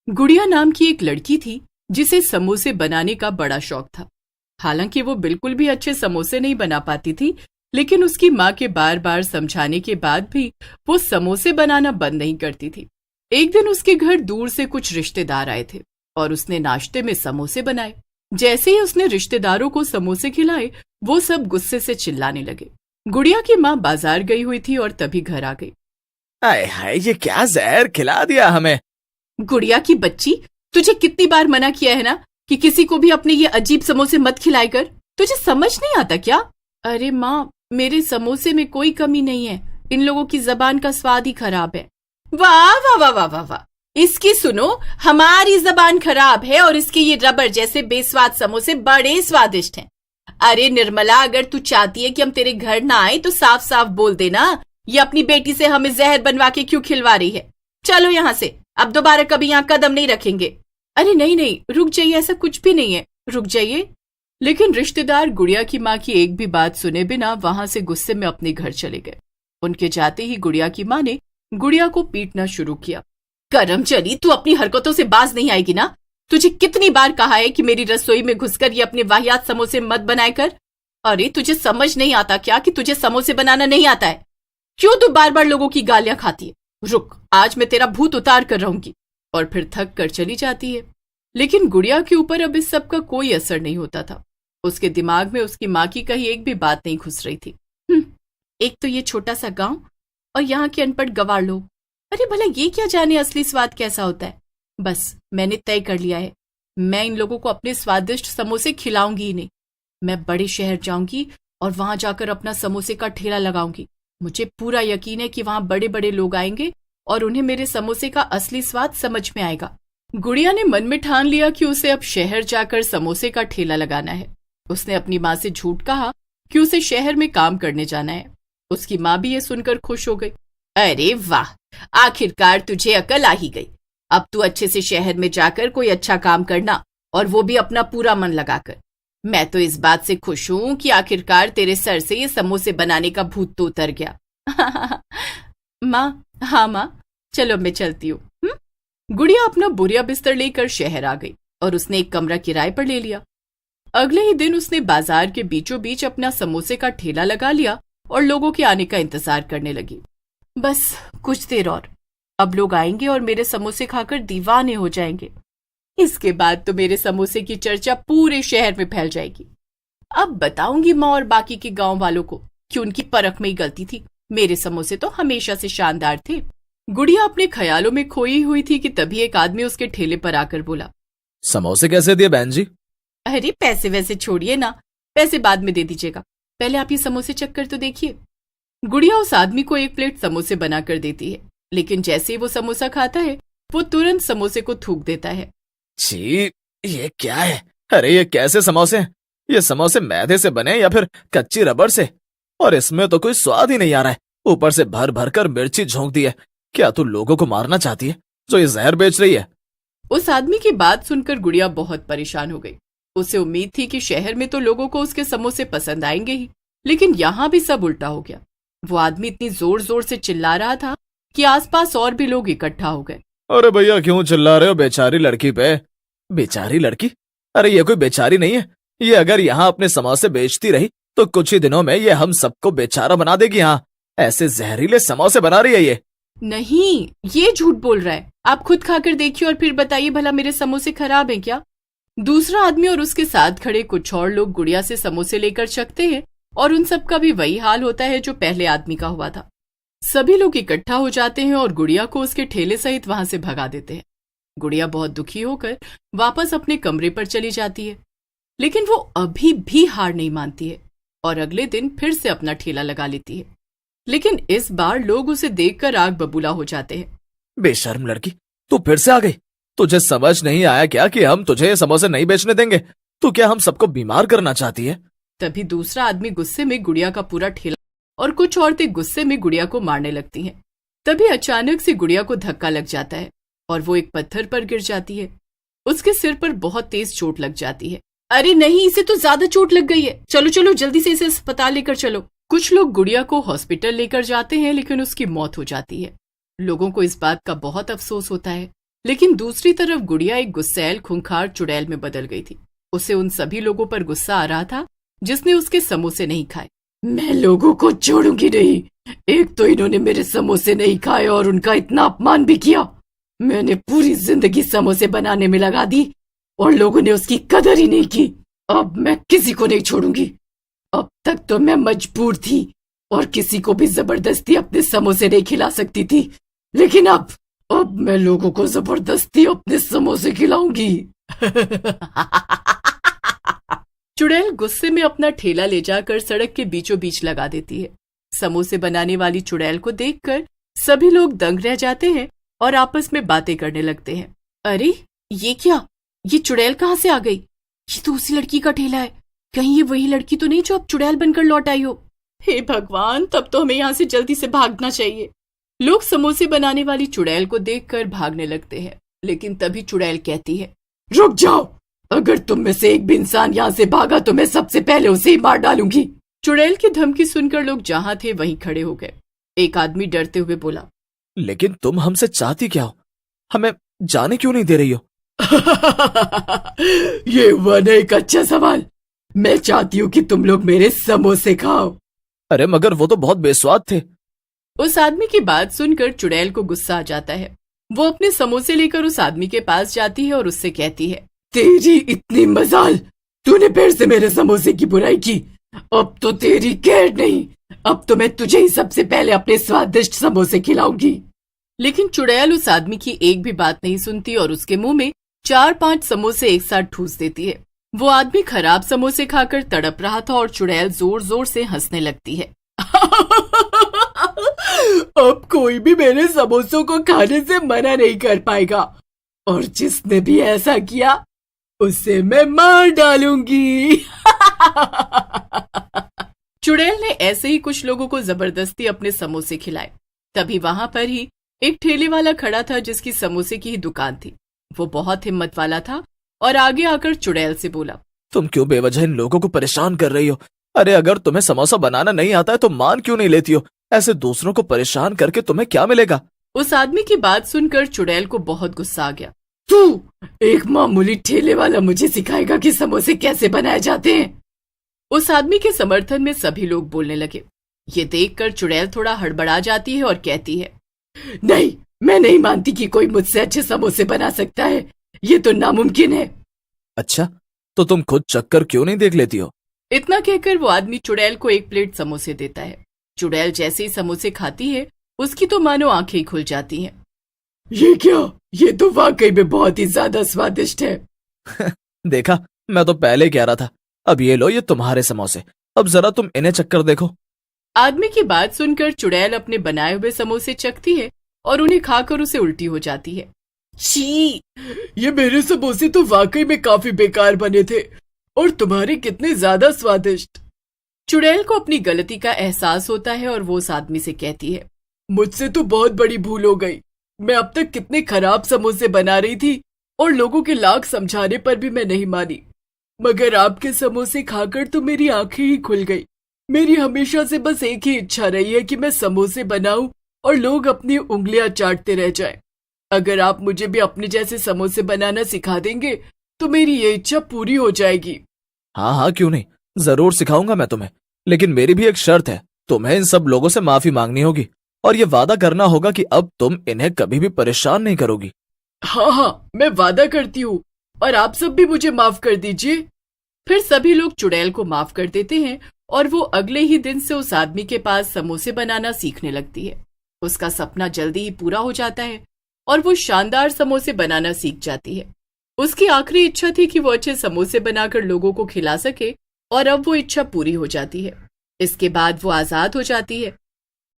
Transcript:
गुड़िया नाम की एक लड़की थी जिसे समोसे बनाने का बड़ा शौक था। हालांकि वो बिल्कुल भी अच्छे समोसे नहीं बना पाती थी, लेकिन उसकी माँ के बार बार समझाने के बाद भी वो समोसे बनाना बंद नहीं करती थी। एक दिन उसके घर दूर से कुछ रिश्तेदार आए थे और उसने नाश्ते में समोसे बनाए। जैसे ही उसने रिश्तेदारों को समोसे खिलाए, वो सब गुस्से से चिल्लाने लगे। गुड़िया की माँ बाजार गई हुई थी और तभी घर आ गई। हाय हाय, ये क्या जहर खिला दिया हमें। गुड़िया की बच्ची, तुझे कितनी बार मना किया है ना कि किसी को भी अपने ये अजीब समोसे मत खिलाए कर। तुझे समझ नहीं आता क्या? अरे माँ, मेरे समोसे में कोई कमी नहीं है, इन लोगों की जबान का स्वाद ही खराब है। वाह वाह वाह वाह वाह वाह, इसकी सुनो, हमारी जबान खराब है और इसके ये रबर जैसे बेस्वाद समोसे बड़े स्वादिष्ट हैं। अरे निर्मला, अगर तू चाहती है कि हम तेरे घर ना आए तो साफ साफ बोल देना, ये अपनी बेटी से हमें जहर बनवा के क्यों खिलवा रही है। चलो यहाँ से, अब दोबारा कभी यहाँ कदम नहीं रखेंगे। अरे नहीं नहीं, रुक जाइए, ऐसा कुछ भी नहीं है, रुक जाइए। लेकिन रिश्तेदार गुड़िया की माँ की एक भी बात सुने बिना वहां से गुस्से में अपने घर चले गए। उनके जाते ही गुड़िया की माँ ने गुड़िया को पीटना शुरू किया। करमचली, तू अपनी हरकतों से बाज नहीं आएगी ना? तुझे कितनी बार कहा है कि मेरी रसोई में घुसकर ये अपने वाहियात समोसे मत बनाए कर। अरे तुझे समझ नहीं आता क्या कि तुझे समोसे बनाना नहीं आता है? क्यों तू बार बार लोगों की गालियां खाती है? रुक, आज मैं तेरा भूत उतार कर रहूंगी। और फिर थक कर चली जाती है। लेकिन गुड़िया के ऊपर अब इस सब का कोई असर नहीं होता था। उसके दिमाग में उसकी माँ की कहीं एक भी बात नहीं घुस रही थी। एक तो ये छोटा सा गांव और यहाँ के अनपढ़ गंवार लोग, अरे भला ये क्या जाने असली स्वाद कैसा होता है। बस मैंने तय कर लिया है, मैं इन लोगों को अपने स्वादिष्ट समोसे खिलाऊंगी ही नहीं। मैं बड़े शहर जाऊंगी और वहां जाकर अपना समोसे का ठेला लगाऊंगी। मुझे पूरा यकीन है कि वहां बड़े बड़े लोग आएंगे और उन्हें मेरे समोसे का असली स्वाद समझ में आएगा। गुड़िया ने मन में ठान लिया कि उसे अब शहर जाकर समोसे का ठेला लगाना है। उसने अपनी माँ से झूठ कहा कि उसे शहर में काम करने जाना है। उसकी माँ भी ये सुनकर खुश हो गई। अरे वाह, आखिरकार तुझे अकल आ ही गई। अब तू अच्छे से शहर में जाकर कोई अच्छा काम करना, और वो भी अपना पूरा मन लगाकर। मैं तो इस बात से खुश हूं कि आखिरकार तेरे सर से ये समोसे बनाने का भूत तो उतर गया। माँ, हाँ माँ, चलो मैं चलती हूँ। गुड़िया अपना बोरिया बिस्तर लेकर शहर आ गई और उसने एक कमरा किराए पर ले लिया। अगले ही दिन उसने बाजार के बीचों बीच अपना समोसे का ठेला लगा लिया और लोगों के आने का इंतजार करने लगी। बस कुछ देर और, अब लोग आएंगे और मेरे समोसे खाकर दीवाने हो जाएंगे। इसके बाद तो मेरे समोसे की चर्चा पूरे शहर में फैल जाएगी। अब बताऊंगी माँ और बाकी के गांव वालों को कि उनकी परख में ही गलती थी। मेरे समोसे तो हमेशा से शानदार थे। गुड़िया अपने ख्यालों में खोई हुई थी कि तभी एक आदमी उसके ठेले पर आकर बोला, समोसे कैसे दिए बहन जी? अरे पैसे वैसे छोड़िए ना, पैसे बाद में दे दीजिएगा, पहले आप ये समोसे चखकर तो देखिए। गुड़िया उस आदमी को एक प्लेट समोसे बनाकर देती है, लेकिन जैसे ही वो समोसा खाता है वो तुरंत समोसे को थूक देता है। छी, ये क्या है? अरे ये कैसे समोसे हैं? ये समोसे मैदे से बने या फिर कच्ची रबड़ से? और इसमें तो कोई स्वाद ही नहीं आ रहा है। ऊपर से भर भर कर मिर्ची झोंक दी है। क्या तू लोगों को मारना चाहती है जो ये जहर बेच रही है? उस आदमी की बात सुनकर गुड़िया बहुत परेशान हो गई। उसे उम्मीद थी कि शहर में तो लोगों को उसके समोसे पसंद आएंगे ही, लेकिन यहाँ भी सब उल्टा हो गया। वो आदमी इतनी जोर जोर से चिल्ला रहा था कि आसपास और भी लोग इकट्ठा हो गए। अरे भैया, क्यों चिल्ला रहे हो बेचारी लड़की पे? बेचारी लड़की? अरे ये कोई बेचारी नहीं है। ये अगर यहाँ अपने समोसे बेचती रही तो कुछ ही दिनों में ये हम सबको बेचारा बना देगी। यहाँ ऐसे जहरीले समोसे बना रही है ये। नहीं, ये झूठ बोल रहा है। आप खुद खाकर देखिए और फिर बताइए भला मेरे समोसे खराब हैं क्या? दूसरा आदमी और उसके साथ खड़े कुछ और लोग गुड़िया से समोसे लेकर चखते हैं और उन सब का भी वही हाल होता है जो पहले आदमी का हुआ था। सभी लोग इकट्ठा हो जाते हैं और गुड़िया को उसके ठेले सहित वहां से भगा देते हैं। गुड़िया बहुत दुखी होकर वापस अपने कमरे पर चली जाती है, लेकिन वो अभी भी हार नहीं मानती है और अगले दिन फिर से अपना ठेला लगा लेती है। लेकिन इस बार लोग उसे देखकर आग बबूला हो जाते हैं। बेशर्म लड़की, तू फिर से आ गई। तुझे समझ नहीं आया क्या कि हम तुझे समोसे नहीं बेचने देंगे? तू क्या हम सबको बीमार करना चाहती है? तभी दूसरा आदमी गुस्से में गुड़िया का पूरा ठेला और कुछ औरतें गुस्से में गुड़िया को मारने लगती हैं। तभी अचानक से गुड़िया को धक्का लग जाता है और वो एक पत्थर पर गिर जाती है। उसके सिर पर बहुत तेज चोट लग जाती है। अरे नहीं, इसे तो ज्यादा चोट लग गई है, चलो चलो जल्दी से इसे अस्पताल लेकर चलो। कुछ लोग गुड़िया को हॉस्पिटल लेकर जाते हैं, लेकिन उसकी मौत हो जाती है। लोगों को इस बात का बहुत अफसोस होता है, लेकिन दूसरी तरफ गुड़िया एक गुस्सैल खूंखार चुड़ैल में बदल गई थी। उसे उन सभी लोगों पर गुस्सा आ रहा था जिसने उसके समोसे नहीं खाए। मैं लोगों को छोड़ूंगी नहीं। एक तो इन्होंने मेरे समोसे नहीं खाए और उनका इतना अपमान भी किया। मैंने पूरी जिंदगी समोसे बनाने में लगा दी और लोगों ने उसकी कदर ही नहीं की। अब मैं किसी को नहीं छोड़ूंगी। अब तक तो मैं मजबूर थी और किसी को भी जबरदस्ती अपने समोसे नहीं खिला सकती थी, लेकिन अब मैं लोगों को जबरदस्ती अपने समोसे खिलाऊंगी। चुड़ैल गुस्से में अपना ठेला ले जाकर सड़क के बीचों बीच लगा देती है। समोसे बनाने वाली चुड़ैल को देखकर सभी लोग दंग रह जाते हैं और आपस में बातें करने लगते हैं। अरे ये क्या, ये चुड़ैल कहाँ से आ गई? ये तो उसी लड़की का ठेला है। कहीं ये वही लड़की तो नहीं जो अब चुड़ैल बनकर लौट आई हो? हे भगवान, तब तो हमें यहाँ से जल्दी से भागना चाहिए। लोग समोसे बनाने वाली चुड़ैल को देखकर भागने लगते हैं, लेकिन तभी चुड़ैल कहती है, रुक जाओ। अगर तुम में से एक भी इंसान यहाँ से भागा तो मैं सबसे पहले उसे ही मार डालूंगी। चुड़ैल की धमकी सुनकर लोग जहाँ थे वहीं खड़े हो गए। एक आदमी डरते हुए बोला, लेकिन तुम हमसे चाहती क्या हो? हमें जाने क्यों नहीं दे रही हो? ये हुआ ना एक अच्छा सवाल। मैं चाहती हूँ कि तुम लोग मेरे समोसे खाओ। अरे मगर वो तो बहुत बेस्वाद थे। उस आदमी की बात सुनकर चुड़ैल को गुस्सा आ जाता है। वो अपने समोसे लेकर उस आदमी के पास जाती है और उससे कहती है, तेरी इतनी मजाल, तूने फिर से मेरे समोसे की बुराई की। अब तो तेरी खैर नहीं। अब तो मैं तुझे ही सबसे पहले अपने स्वादिष्ट समोसे खिलाऊंगी। लेकिन चुड़ैल उस आदमी की एक भी बात नहीं सुनती और उसके मुंह में 4-5 समोसे एक साथ ठूस देती है। वो आदमी खराब समोसे खाकर तड़प रहा था और चुड़ैल जोर जोर से हंसने लगती है। अब कोई भी मेरे समोसों को खाने से मना नहीं कर पाएगा और जिसने भी ऐसा किया उसे मैं मार डालूंगी। चुड़ैल ने ऐसे ही कुछ लोगों को जबरदस्ती अपने समोसे खिलाए। तभी वहां पर ही एक ठेले वाला खड़ा था जिसकी समोसे की ही दुकान थी। वो बहुत हिम्मत वाला था और आगे आकर चुड़ैल से बोला, तुम क्यों बेवजह इन लोगों को परेशान कर रही हो? अरे अगर तुम्हें समोसा बनाना नहीं आता है तो मान क्यों नहीं लेती हो? ऐसे दूसरों को परेशान करके तुम्हें क्या मिलेगा? उस आदमी की बात सुनकर चुड़ैल को बहुत गुस्सा आ गया। तू एक मामूली ठेले वाला मुझे सिखाएगा कि समोसे कैसे बनाए जाते हैं? उस आदमी के समर्थन में सभी लोग बोलने लगे। ये देखकर चुड़ैल थोड़ा हड़बड़ा जाती है और कहती है, नहीं, मैं नहीं मानती कि कोई मुझसे अच्छे समोसे बना सकता है। ये तो नामुमकिन है। अच्छा, तो तुम खुद चक्कर क्यों नहीं देख लेती हो? इतना कहकर वो आदमी चुड़ैल को एक प्लेट समोसे देता है। चुड़ैल जैसे ही समोसे खाती है उसकी तो मानो आंखें ही खुल जाती हैं। ये क्या? ये तो वाकई में बहुत ही ज्यादा स्वादिष्ट है। देखा, मैं तो पहले कह रहा था। अब ये लो, ये तुम्हारे समोसे। अब जरा तुम इन्हें चक्कर देखो। आदमी की बात सुनकर चुड़ैल अपने बनाए हुए समोसे चखती है और उन्हें खाकर उसे उल्टी हो जाती है। छी, ये मेरे समोसे तो वाकई में काफी बेकार बने थे और तुम्हारे कितने ज्यादा स्वादिष्ट। चुड़ैल को अपनी गलती का एहसास होता है और वो उस आदमी से कहती है, मुझसे तो बहुत बड़ी भूल हो गई। मैं अब तक कितने खराब समोसे बना रही थी और लोगों के लाख समझाने पर भी मैं नहीं मानी, मगर आपके समोसे खाकर तो मेरी आंखें ही खुल गई। मेरी हमेशा से बस एक ही इच्छा रही है कि मैं समोसे बनाऊं और लोग अपनी उंगलियां चाटते रह जाएं। अगर आप मुझे भी अपने जैसे समोसे बनाना सिखा देंगे तो मेरी ये इच्छा पूरी हो जाएगी। हाँ हाँ, क्यों नहीं, जरूर सिखाऊंगा मैं तुम्हें। लेकिन मेरी भी एक शर्त है, तुम्हें इन सब लोगों से माफी मांगनी होगी और ये वादा करना होगा कि अब तुम इन्हें कभी भी परेशान नहीं करोगी। हाँ हाँ, मैं वादा करती हूँ और आप सब भी मुझे माफ कर दीजिए। फिर सभी लोग चुड़ैल को माफ कर देते हैं और वो अगले ही दिन से उस आदमी के पास समोसे बनाना सीखने लगती है। उसका सपना जल्दी ही पूरा हो जाता है और वो शानदार समोसे बनाना सीख जाती है। उसकी आखिरी इच्छा थी कि वो अच्छे समोसे बनाकर लोगों को खिला सके और अब वो इच्छा पूरी हो जाती है। इसके बाद वो आजाद हो जाती है